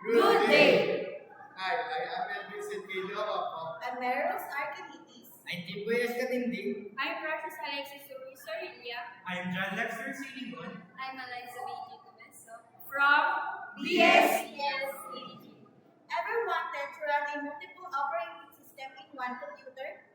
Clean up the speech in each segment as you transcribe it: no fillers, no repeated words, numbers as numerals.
Good day. Hi, I am Elvis Kilo. I'm Meros Archimedes. I'm Tiboy Escatindi. I'm Precious Alexis Ruiz-zorilla. I'm John Lexter Silingon. I'm Eliza Vigi Comeso. From BSESCG. Ever wanted to run a multiple operating system in one computer?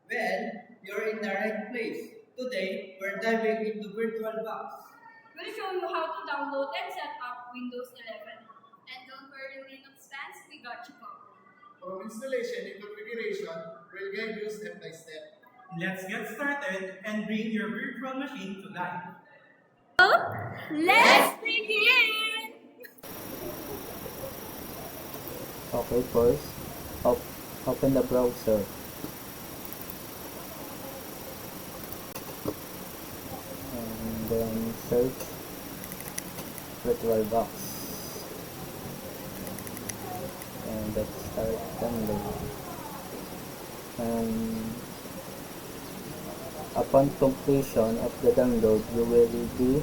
Well, you're in the right place. Today, we're diving into VirtualBox. We'll show you how to download and set up Windows 11. And don't worry, Linux fans, we got you covered. From installation and configuration, we'll guide you step by step. Let's get started and bring your virtual machine to life. Let's begin! Okay, first, open the browser. And then search VirtualBox. And let's start download. And upon completion of the download, you will be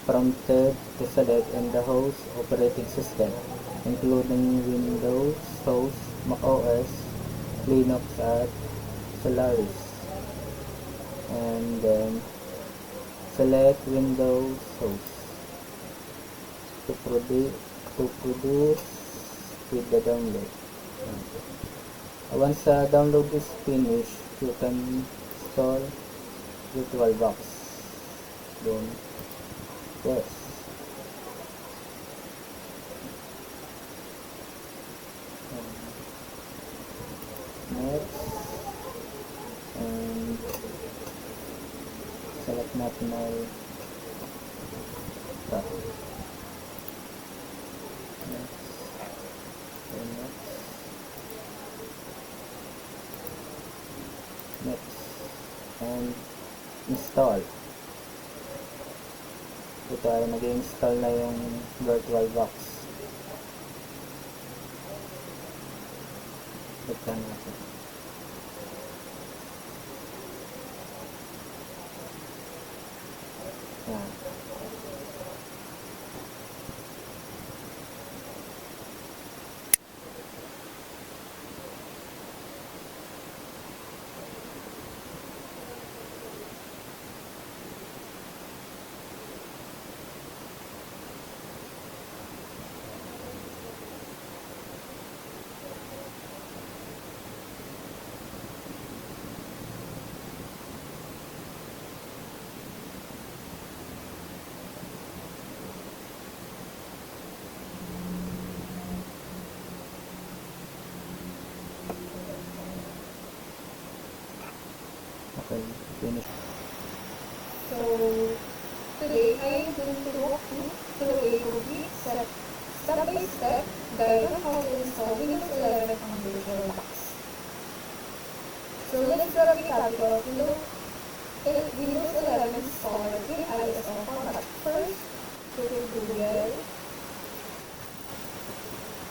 prompted to select in the host operating system, including Windows, host, macOS, Linux, at Solaris. And then select Windows host to proceed with the download. Once the download is finished, you can install VirtualBox. Then yes. Next, and select natin ay ito. Next, and next, and install. Ito ay nag-install na yung VirtualBox. Ito natin. Yan. Okay, finish. So, today I am going to walk you through a complete step-by-step guide on how to install Windows 11 on VirtualBox. So, let's grab a copy of Windows 11 installer in ISO format. First, go to Google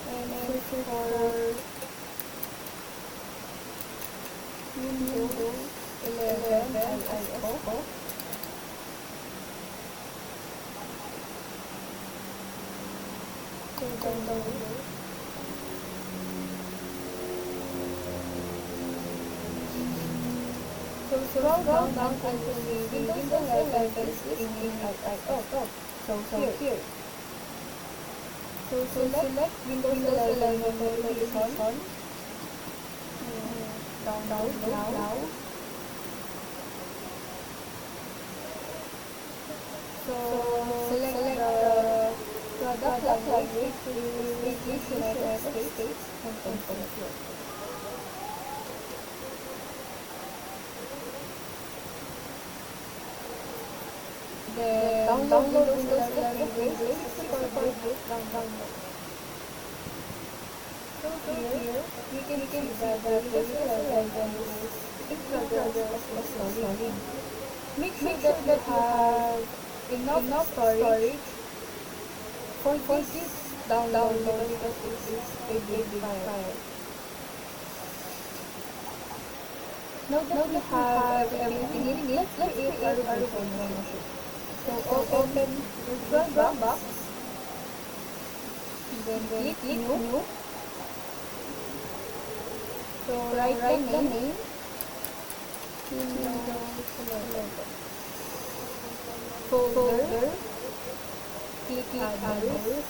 and search for Windows 11 ISO. So scroll down until you see Windows 11 is in ISO. So here. So select Windows 11 edition. Download now. So select the product language, which is United States, and continue. Then download Windows 11 English 64-bit download. So here, you can see that the Windows 11 is in progress of installing. Make sure that you have enough storage for this download because it is a big file. Now that we have everything in it, let's create our virtual machine. So open VirtualBox. then click new. So write the name. Windows 11. Folder. Click others.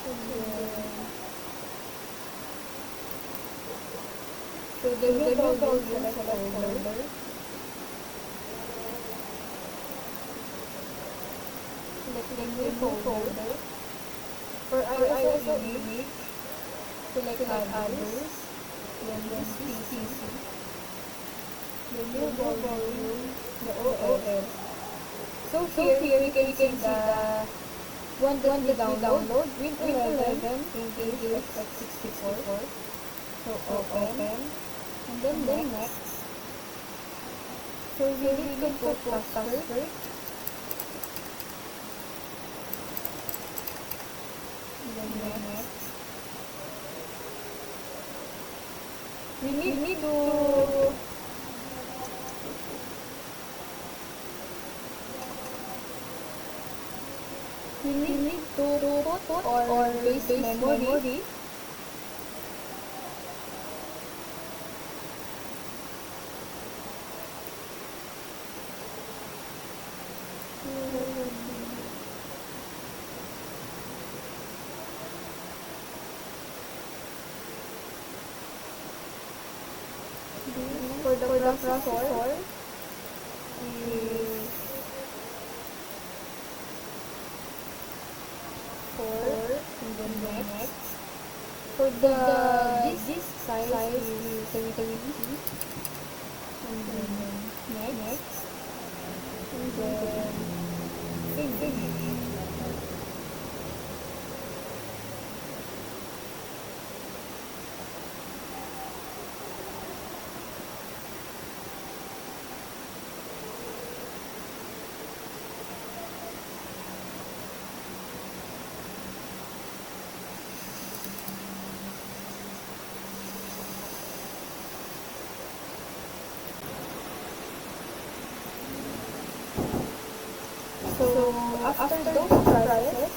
And then so the new folder, select folder. Select the new folder. For ISO image, select others. Then PC. The new volume, the OS. So here we can see the one that we download, Win 11 in x64. So open, and then next. So we need to put password. Then next. We need to put or base memory. For the processor is 4, and then next. For the disk size is 33, and then next, and then finish. So after those processes,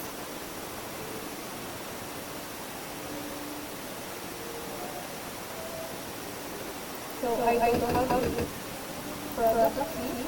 so I don't have to product key.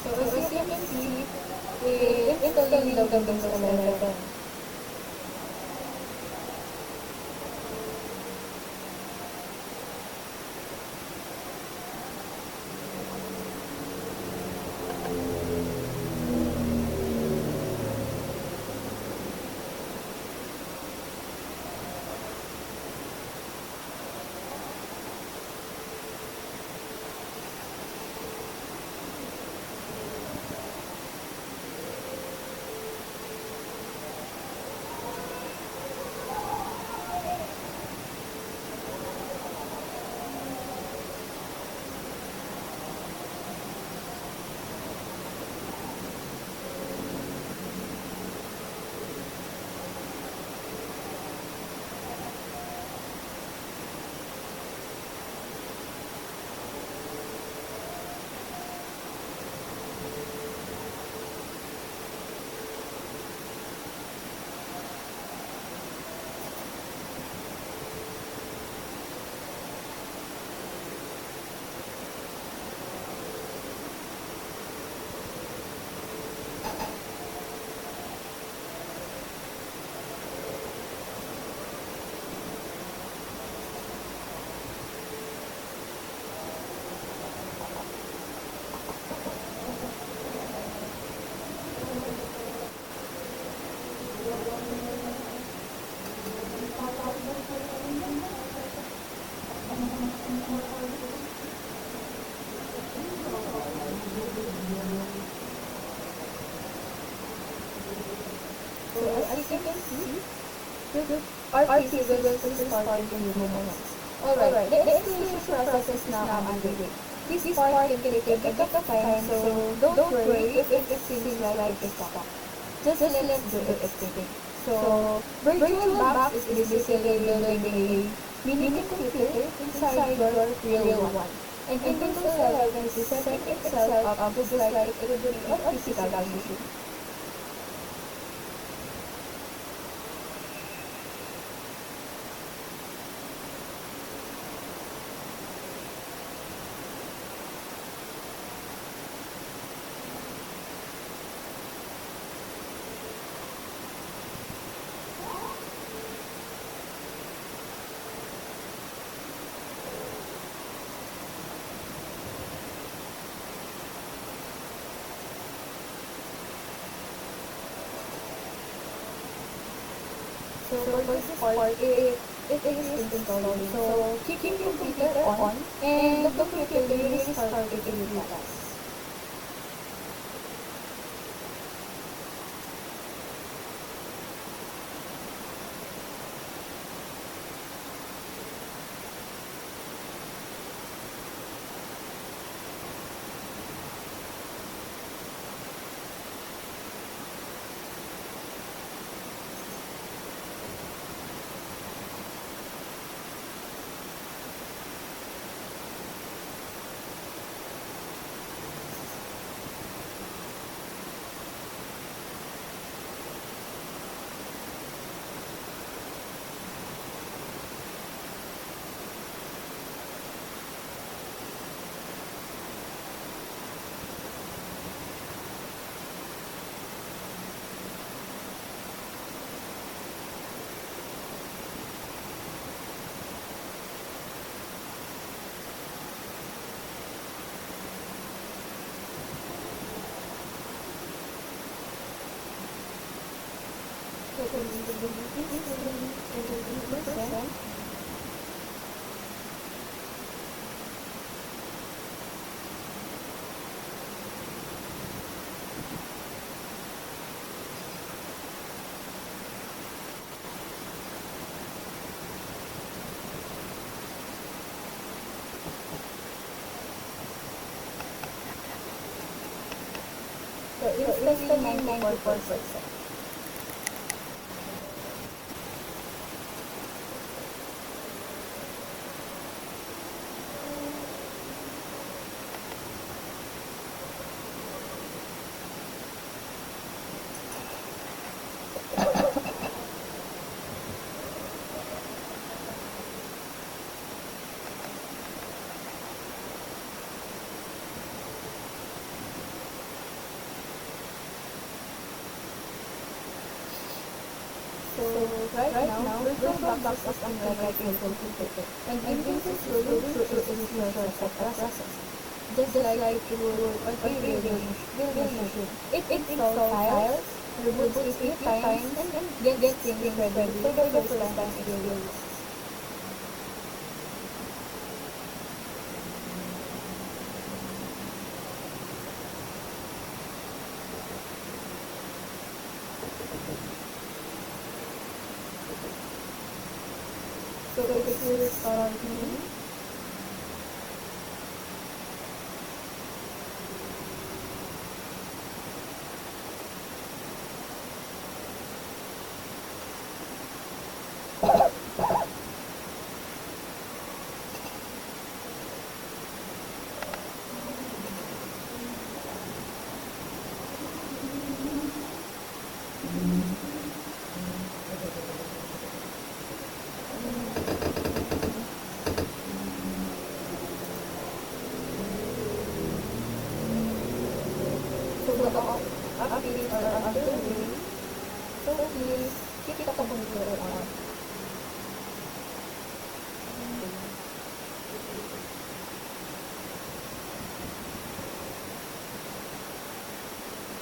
So as you can see, it's installing the Windows 11. our PC will restart in few moments. Alright, the installation process is now underway. This part can take a bit of time, so don't worry if it seems like it's stuck. Just let's do it today. So, VirtualBox is basically building a mini computer inside your real one. And Windows 11 is setting itself up just like it would be a physical machine. So for this part, it is installed. So keep your computer on and the computer will restart automatically. So installing 94%. So right now, VirtualBox is unlike a computer, and Windows is loaded through its instruction set process. Just like it would on a real machine. It installs files, reboots a few times, and gets things ready for the first time it will use. So it will start me. So the updates are underway. So please keep the computer on.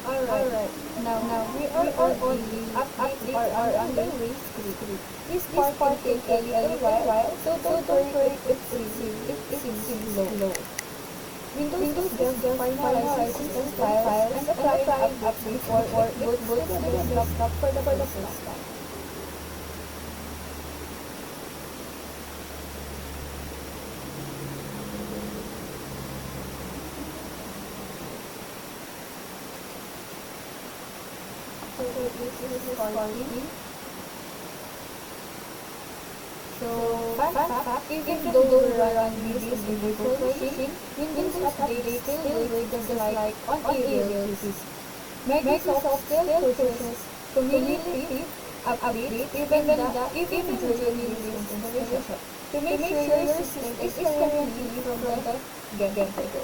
Alright. Now we are on the updates are underway. This part can take a little while, so don't worry if it seems slow. Windows just finalizes its files and applying updates before it boots to the desktop for the first time. this is quarantine. So, fun fact, even though we run videos in virtual machine, Windows updates still work just like on a real PC. Microsoft still pushes community updates even during release installation to make sure your system is currently from the get-go.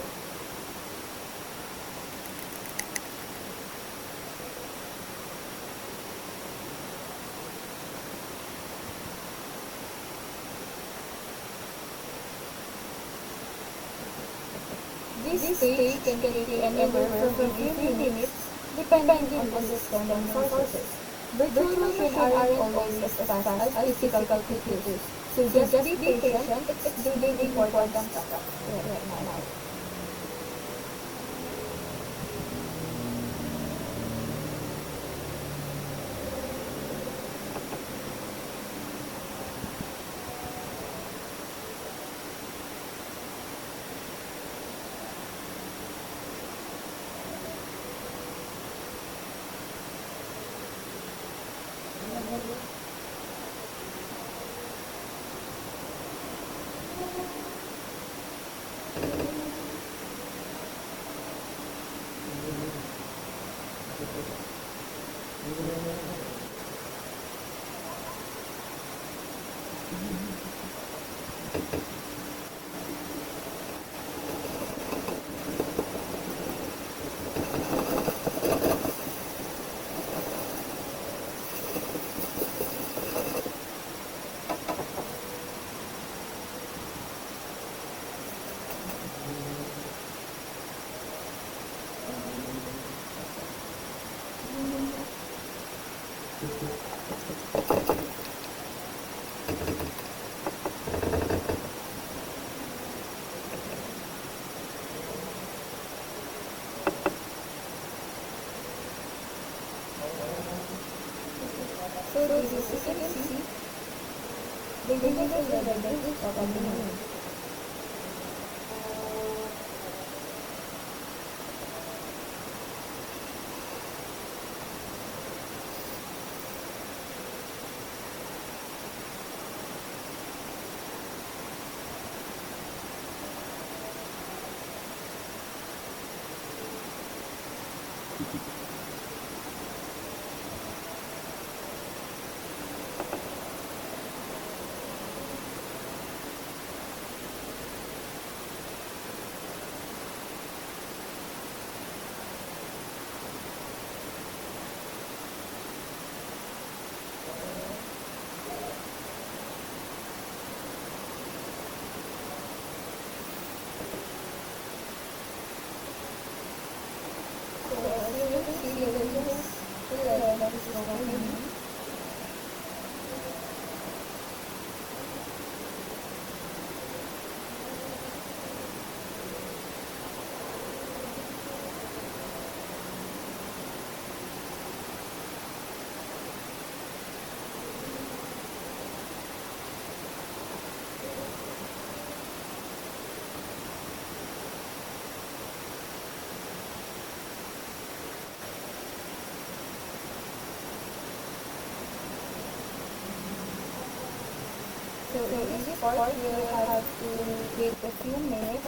This stage can take anywhere from a few minutes depending on the system resources. Virtual machines aren't always as fast as physical computers, so just be patient. It's doing important stuff right now. So this is, as you can see, the Windows 11 is up and running. So as you can see, the Windows 11 is open. So in this part, we'll have to wait a few minutes.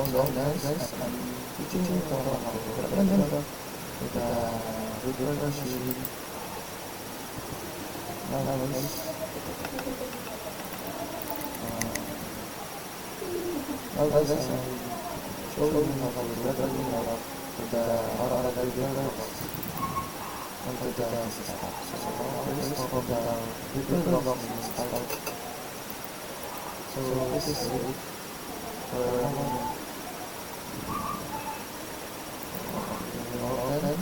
guys, I'm teaching you how to run with the virtual machine. Now guys, I'm showing you how to run with the virtual onto the system. So first of the virtual box is start. So this is it for a moment. Open.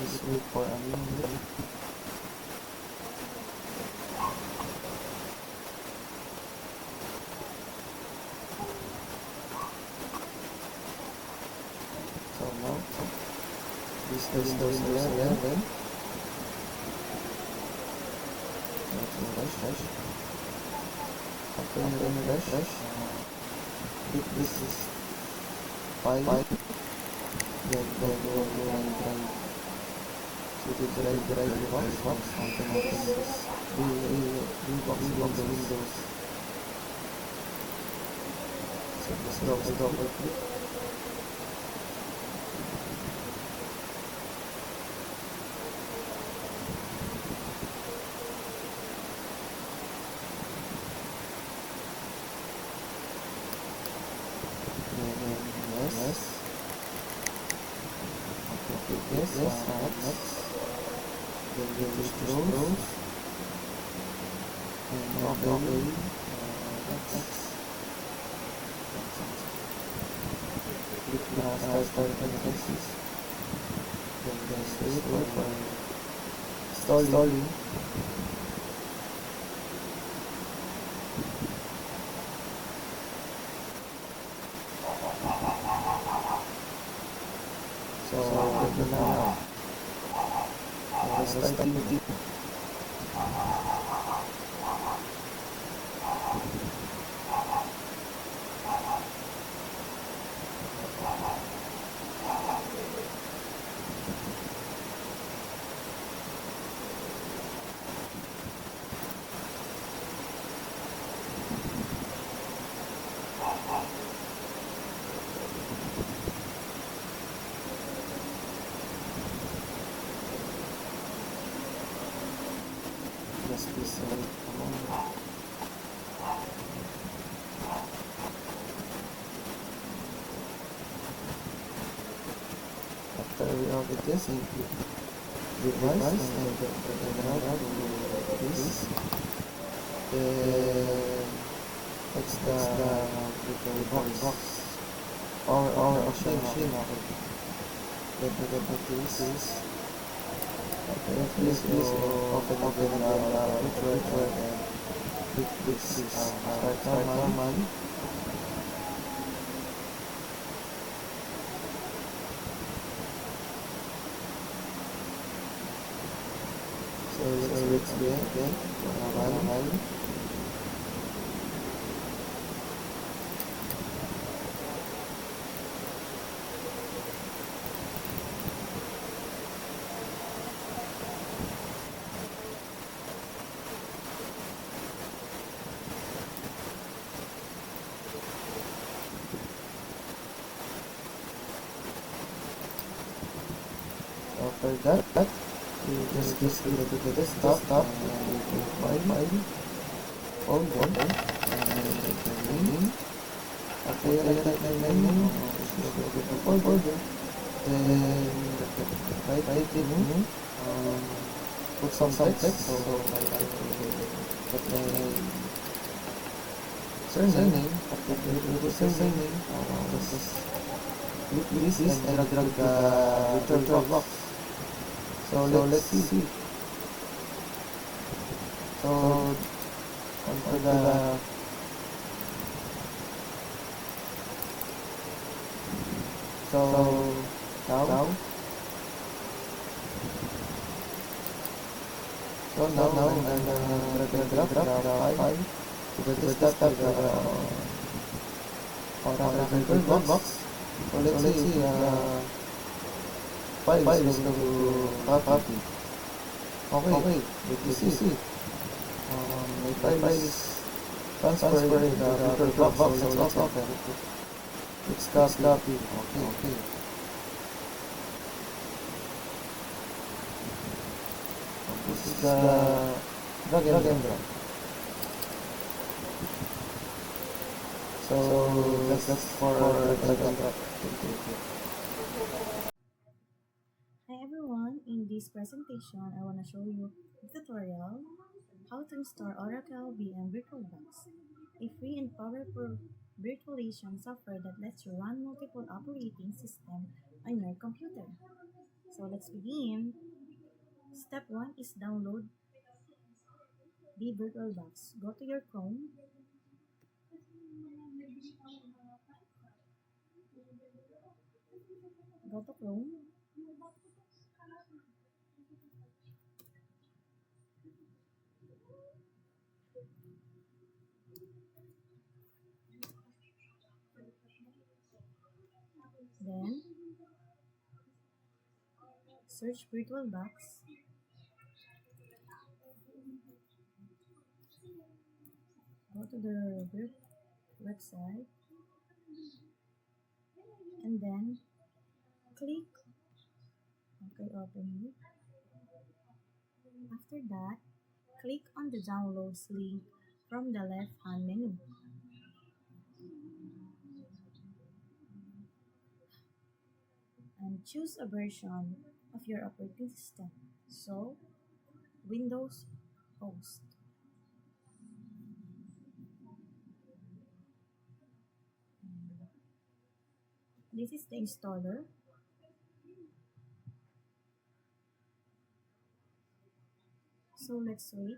Just wait for a minute. So now, this is the 11. Let's rush. After rush. This is 5. Then go and so the drive box something like this. The box windows. So just double click. Yes. Okay, yes, next. Then push close. And okay. Next. Click start analysis. Then just wait for installing. So now start with it. Just please wait a moment. After we are with this, you click device and now to this. Then it's the box or machine. Let me get this. Okay, please open the virtual and click this start normally. So let's again normally. After that, you just go to the desktop and you can file, folder, and the name. After you write the name, just go to the folder, then write the name, put some text, so put my surname, after you put the surname, just click this and drag the virtual box. So let's see. So onto the now I'm gonna drag the file to the desktop of the virtual box. So let's see, 5 is going to copy. Okay, this is it. My 5 is transferring the virtual box, so let's open. It's copy. Okay. This is the drag and drop. So that's for drag and drop. Hi everyone, in this presentation I want to show you a tutorial how to install Oracle VM VirtualBox, a free and powerful virtualization software that lets you run multiple operating systems on your computer. So let's begin. Step 1 is download the VirtualBox. Go to your Chrome, go to Chrome, then search VirtualBox, go to the website, and then click OK, open it. After that, click on the downloads link from the left hand menu and choose a version of your operating system. So, Windows Host. This is the installer. So let's wait.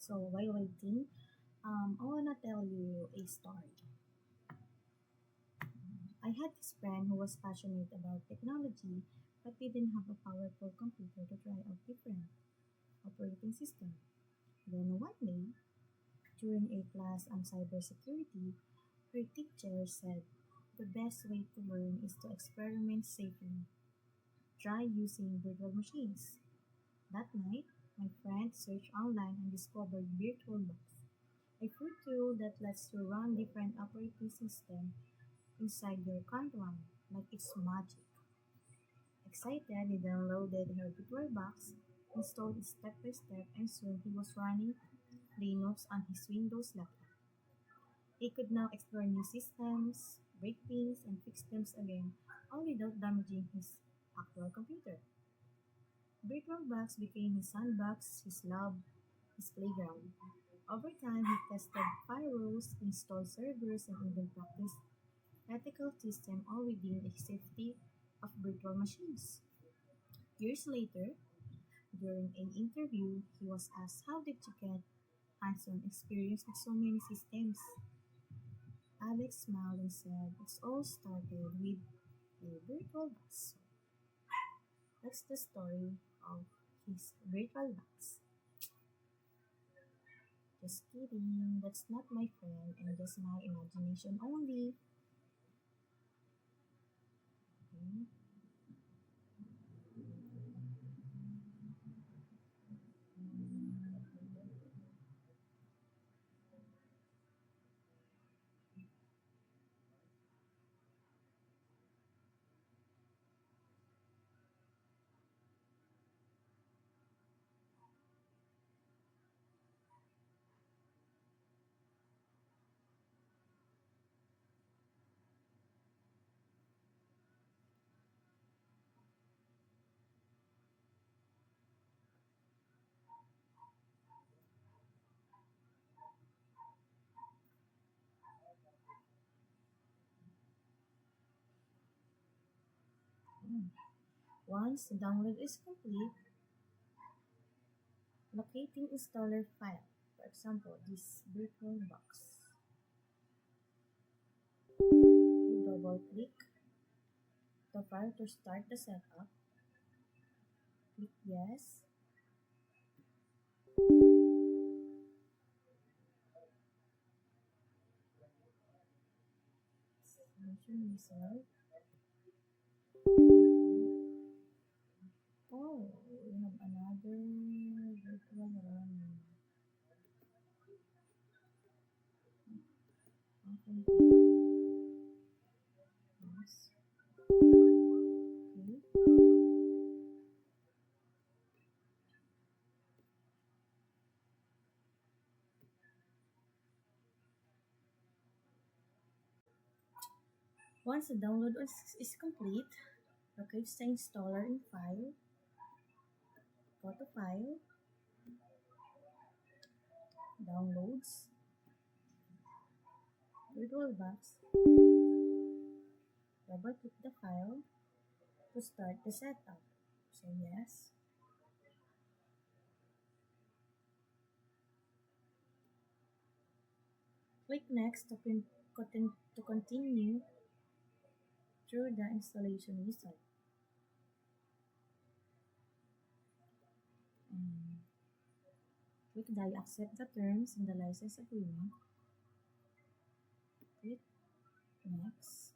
So while waiting, I wanna tell you a story. I had this friend who was passionate about technology but didn't have a powerful computer to try out different operating systems. Then one day, during a class on cybersecurity, her teacher said the best way to learn is to experiment safely. Try using virtual machines. That night, my friend searched online and discovered VirtualBox, a free tool that lets you run different operating systems inside your current one, like it's magic. Excited, he downloaded her VirtualBox, installed it step by step, and soon he was running Linux on his Windows laptop. He could now explore new systems, break things, and fix them again, all without damaging his actual computer. VirtualBox became his sandbox, his lab, his playground. Over time, he tested firewalls, installed servers, and even practiced ethical systems all within the safety of virtual machines. Years later, during an interview, he was asked how did you get hands-on experience with so many systems. Alex smiled and said, "It's all started with a virtual box." That's the story of his virtual box. Just kidding. That's not my friend and just my imagination only. Okay. Once the download is complete, locating installer file. For example, this virtual box. You double click the file to start the setup. Click yes. Mention result. Oh, we have another virtual run. Open yes. Okay. Once the download is complete, locate the installer in file. Go to file, downloads, virtual box. Double click the file to start the setup. Say yes. Click next to continue through the installation wizard. And click the I accept the terms in the license agreement. Click next.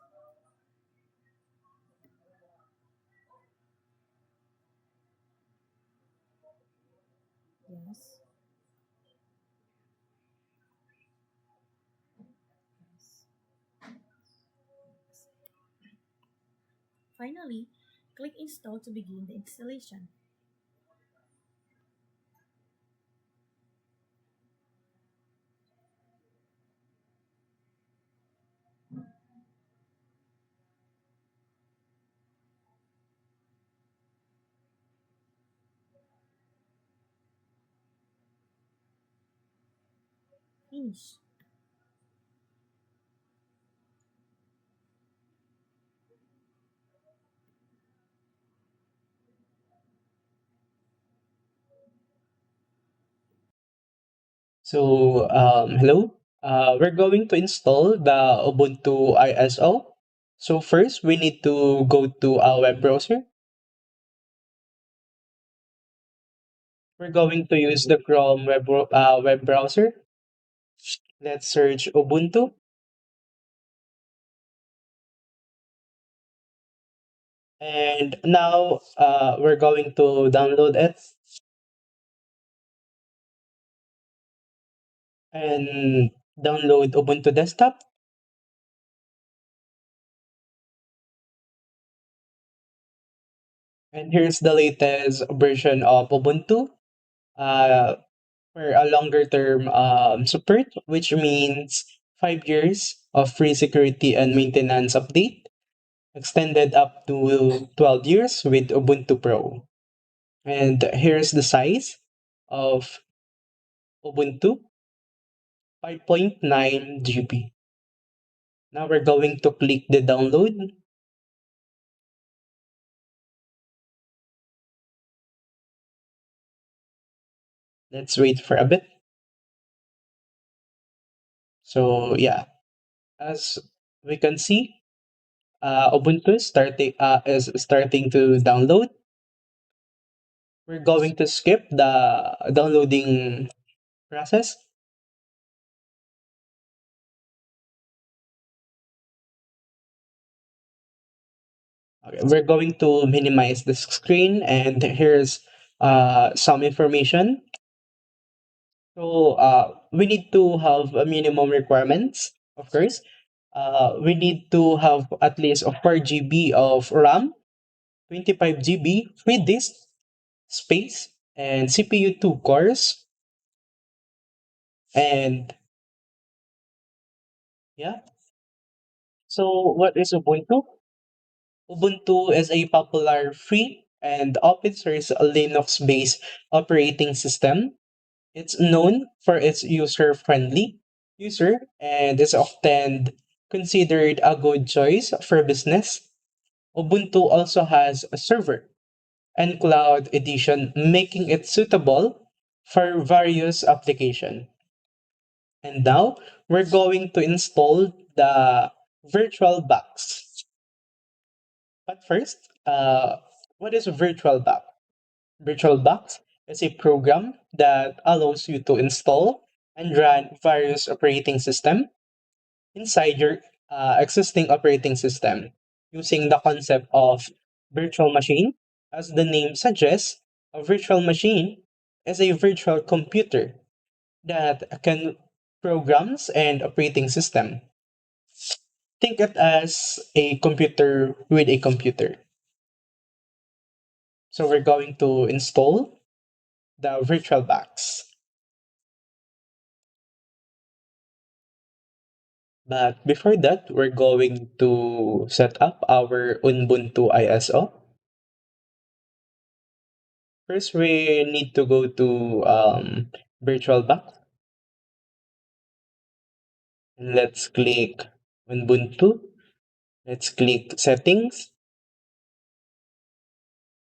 Yes. Yes. Finally, click install to begin the installation. Finish. So, hello. We're going to install the Ubuntu ISO. So first, we need to go to our web browser. We're going to use the Chrome web browser. Let's search Ubuntu. And now we're going to download it and download Ubuntu Desktop. And here's the latest version of Ubuntu uh, for a longer term support, which means 5 years of free security and maintenance update, extended up to 12 years with Ubuntu Pro. And here's the size of Ubuntu, 5.9 GB. Now we're going to click the download. Let's wait for a bit. So yeah, as we can see, Ubuntu is starting to download. We're going to skip the downloading process Okay, we're going to minimize the screen, and here's some information. So we need to have a minimum requirements, of course. We need to have at least a 4 GB of RAM, 25 GB free disk space, and CPU 2 cores. And yeah, so what is Ubuntu? Ubuntu is a popular free and open source Linux based operating system. It's known for its user friendly user and is often considered a good choice for business. Ubuntu also has a server and cloud edition, making it suitable for various applications. And now we're going to install the VirtualBox. But first, what is VirtualBox? VirtualBox is a program that allows you to install and run various operating system inside your existing operating system using the concept of virtual machine. As the name suggests, a virtual machine is a virtual computer that can programs and operating system. Think it as a computer with a computer. So we're going to install the VirtualBox. But before that, we're going to set up our Ubuntu ISO. First, we need to go to VirtualBox. And let's click Ubuntu. Let's click Settings.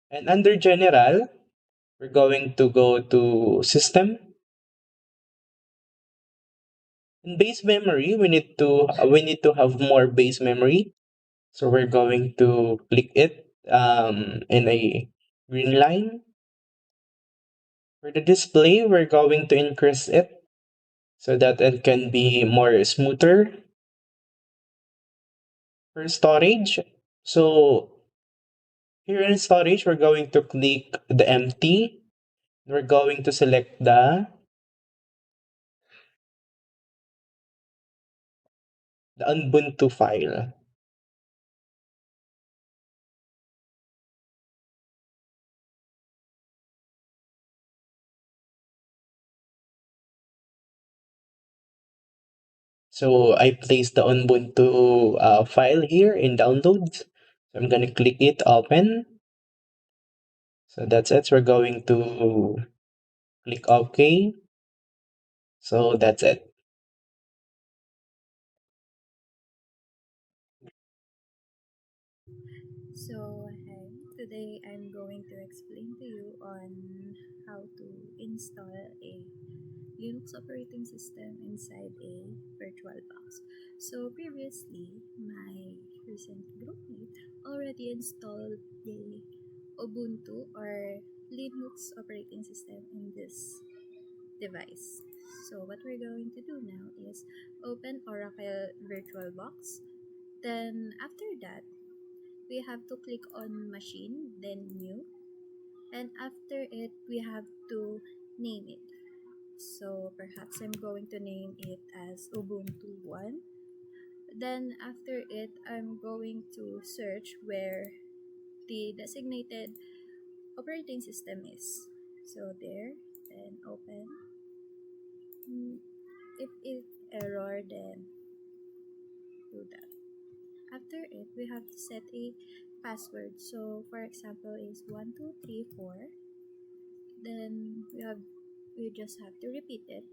And under General, we're going to go to System. In base memory, we need to have more base memory. So we're going to click it in a green line. For the display, we're going to increase it so that it can be more smoother. For storage, so here in storage, we're going to click the empty. We're going to select the Ubuntu file. So I placed the Ubuntu file here in downloads. So I'm gonna click it, open. So that's it. We're going to click OK. So that's it. So, hi. Today I'm going to explain to you on how to install a Linux operating system inside a VirtualBox. So, previously, my recent groupmate already installed the Ubuntu or Linux operating system in this device. So, what we're going to do now is open Oracle VirtualBox. Then, after that, we have to click on machine, then new, and after it we have to name it. So perhaps I'm going to name it as Ubuntu 1. Then after it I'm going to search where the designated operating system is. So there, then open. If it error, then do that. After it we have to set a password. So for example is 1234. Then we just have to repeat it.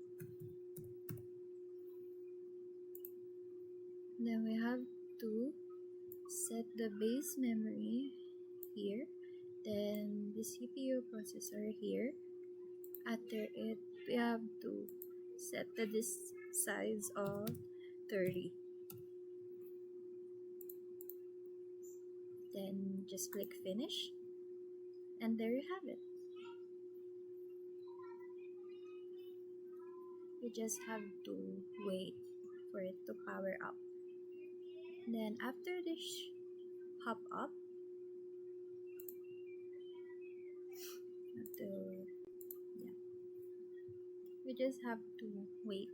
Then we have to set the base memory here, then the CPU processor here. After it we have to set the disk size of 30. Then just click finish, and there you have it. You just have to wait for it to power up. Then after this pop up, until yeah, we just have to wait.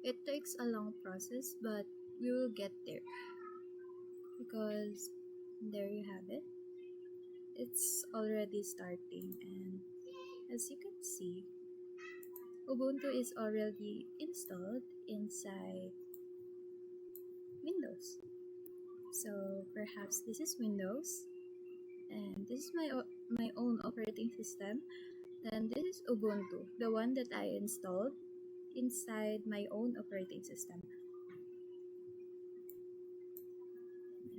It takes a long process, but we will get there because there you have it. It's already starting, and as you can see, Ubuntu is already installed inside Windows. So perhaps this is Windows, and this is my own operating system, and this is Ubuntu, the one that I installed inside my own operating system.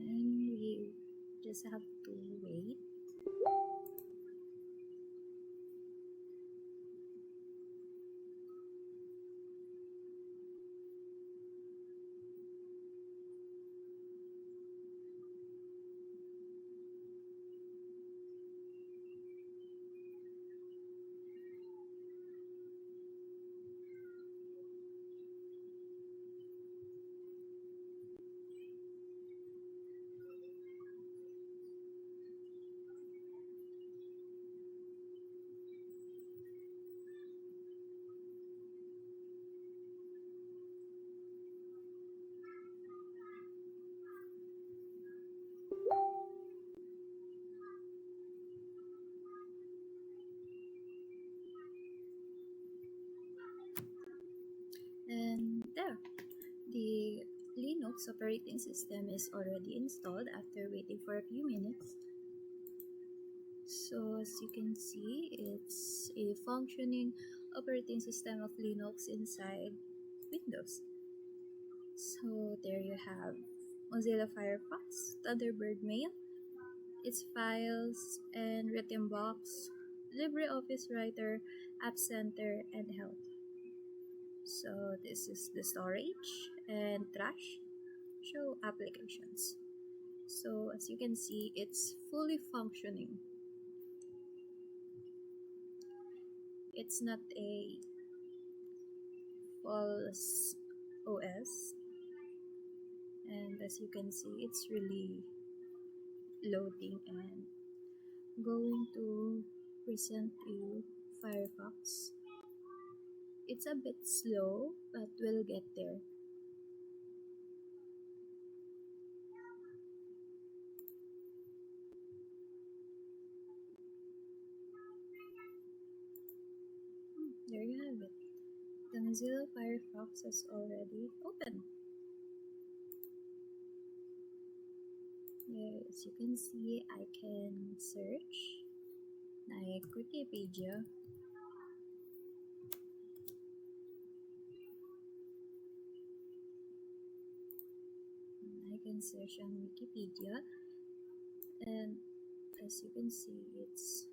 And we just have to wait. And there, the Linux operating system is already installed after waiting for a few minutes. So as you can see, it's a functioning operating system of Linux inside Windows. So there you have Mozilla Firefox, Thunderbird Mail, its files and written box, LibreOffice Writer, App Center, and Help. So this is the storage and trash, show applications. So as you can see, it's fully functioning. It's not a false OS, and as you can see, it's really loading and going to present you Firefox. It's a bit slow, but we'll get there. There you have it. The Mozilla Firefox is already open. Here, as you can see, I can search like Wikipedia. I can search on Wikipedia, and as you can see, it's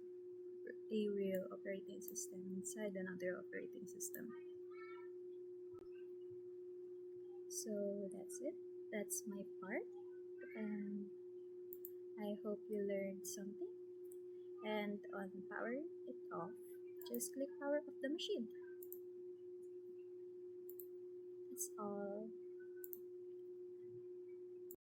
a real operating system inside another operating system. So that's it. That's my part, and I hope you learned something. And on power it off, just click power off the machine. That's all.